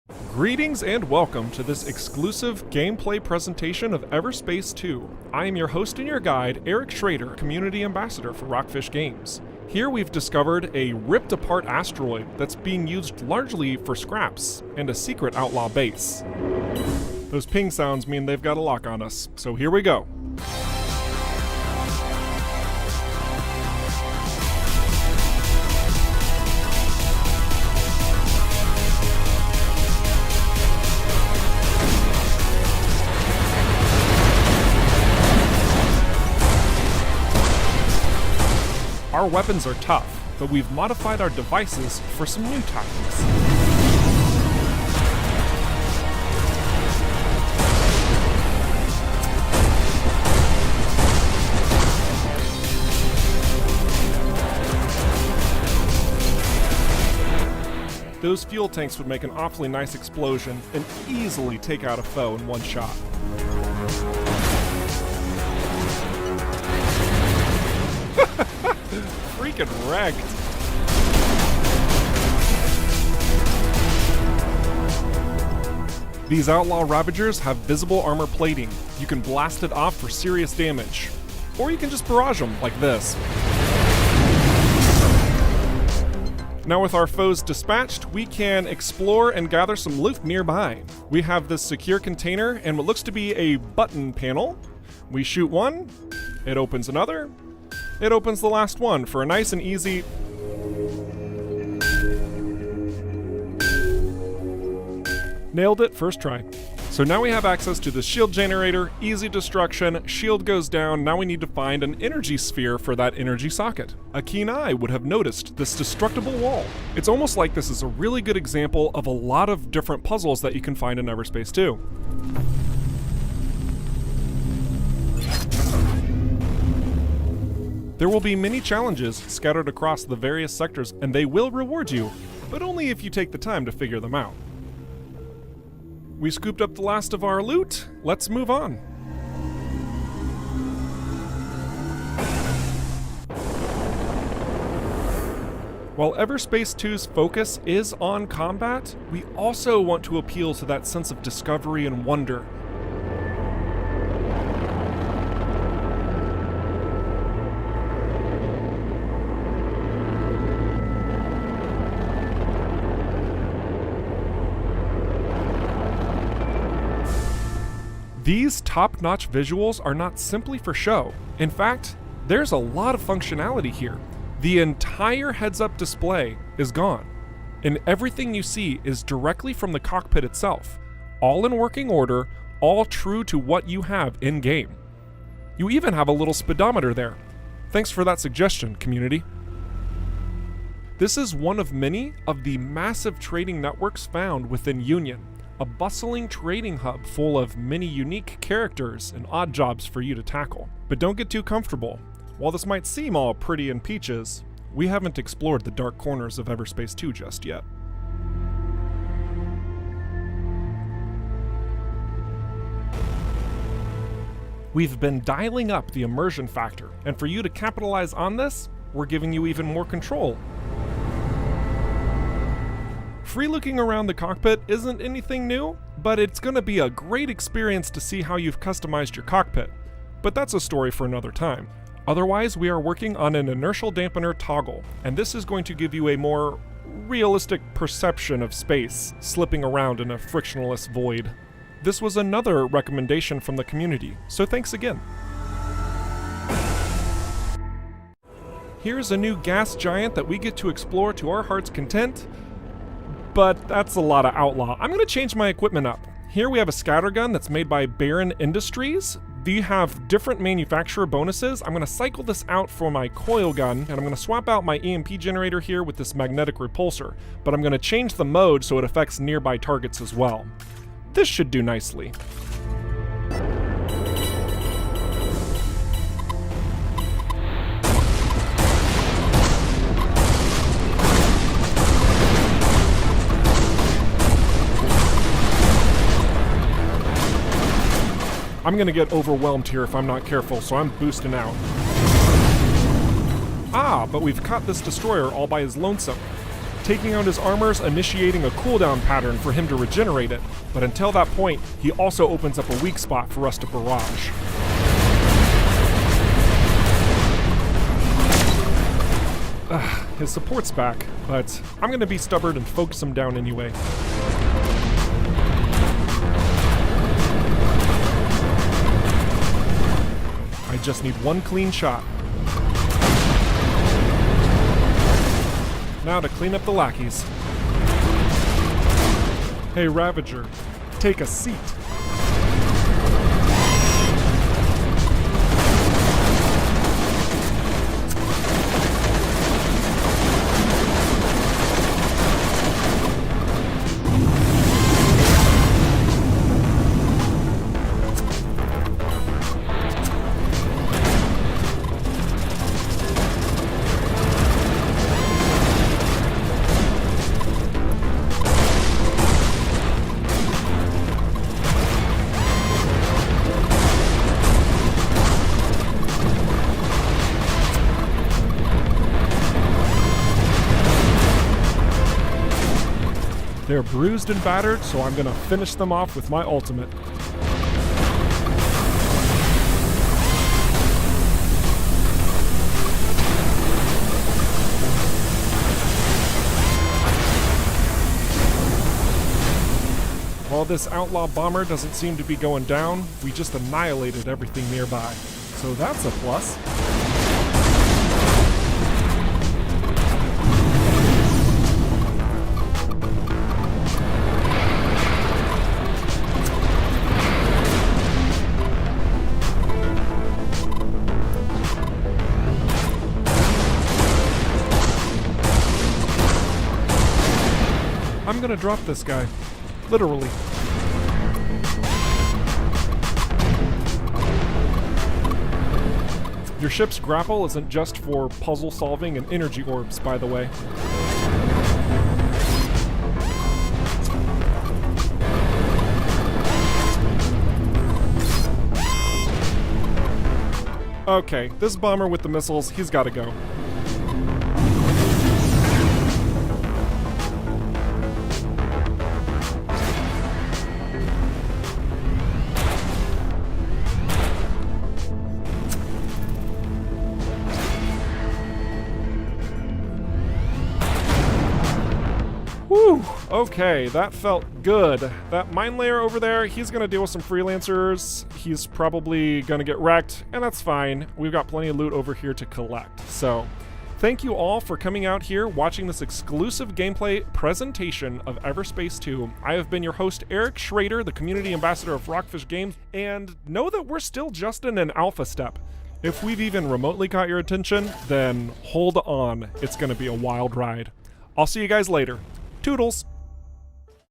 Greetings and welcome to this exclusive gameplay presentation of EVERSPACE 2. I am your host and your guide, Eric Schrader, Community Ambassador for ROCKFISH Games. Here we've discovered a ripped-apart asteroid that's being used largely for scraps and a secret outlaw base. Those ping sounds mean they've got a lock on us, so here we go. Our weapons are tough, but we've modified our devices for some new tactics. Those fuel tanks would make an awfully nice explosion and easily take out a foe in one shot. Freaking wrecked. These outlaw Ravagers have visible armor plating. You can blast it off for serious damage. Or you can just barrage them like this. Now with our foes dispatched, we can explore and gather some loot nearby. We have this secure container and what looks to be a button panel. We shoot one, it opens another, it opens the last one for a nice and easy... Nailed it, first try. So now we have access to the shield generator, easy destruction, shield goes down, now we need to find an energy sphere for that energy socket. A keen eye would have noticed this destructible wall. It's almost like this is a really good example of a lot of different puzzles that you can find in EVERSPACE 2. There will be many challenges scattered across the various sectors, and they will reward you, but only if you take the time to figure them out. We scooped up the last of our loot, let's move on. While EVERSPACE 2's focus is on combat, we also want to appeal to that sense of discovery and wonder. These top-notch visuals are not simply for show. In fact, there's a lot of functionality here. The entire heads-up display is gone, and everything you see is directly from the cockpit itself, all in working order, all true to what you have in-game. You even have a little speedometer there. Thanks for that suggestion, community. This is one of many of the massive trading networks found within Union. A bustling trading hub full of many unique characters and odd jobs for you to tackle. But don't get too comfortable. While this might seem all pretty and peaches, we haven't explored the dark corners of EVERSPACE 2 just yet. We've been dialing up the immersion factor, and for you to capitalize on this, we're giving you even more control. Free looking around the cockpit isn't anything new, but it's going to be a great experience to see how you've customized your cockpit. But that's a story for another time. Otherwise, we are working on an inertial dampener toggle, and this is going to give you a more realistic perception of space, slipping around in a frictionless void. This was another recommendation from the community, so thanks again. Here's a new gas giant that we get to explore to our heart's content. But that's a lot of outlaw. I'm going to change my equipment up. Here we have a scattergun that's made by Baron Industries. They have different manufacturer bonuses. I'm going to cycle this out for my coil gun, and I'm going to swap out my EMP generator here with this magnetic repulsor. But I'm going to change the mode so it affects nearby targets as well. This should do nicely. I'm gonna get overwhelmed here if I'm not careful, so I'm boosting out. Ah, but we've caught this destroyer all by his lonesome. Taking out his armor's initiating a cooldown pattern for him to regenerate it, but until that point, he also opens up a weak spot for us to barrage. His support's back, but I'm gonna be stubborn and focus him down anyway. I just need one clean shot. Now to clean up the lackeys. Hey Ravager, take a seat. They're bruised and battered, so I'm gonna finish them off with my ultimate. While this outlaw bomber doesn't seem to be going down, we just annihilated everything nearby. So that's a plus. I'm gonna drop this guy. Literally. Your ship's grapple isn't just for puzzle solving and energy orbs, by the way. Okay, this bomber with the missiles, he's gotta go. Whew, okay, that felt good. That mine layer over there, he's gonna deal with some freelancers. He's probably gonna get wrecked, and that's fine. We've got plenty of loot over here to collect. So, thank you all for coming out here, watching this exclusive gameplay presentation of EVERSPACE 2. I have been your host, Eric Schrader, the community ambassador of ROCKFISH Games, and know that we're still just in an alpha step. If we've even remotely caught your attention, then hold on. It's gonna be a wild ride. I'll see you guys later. Toodles!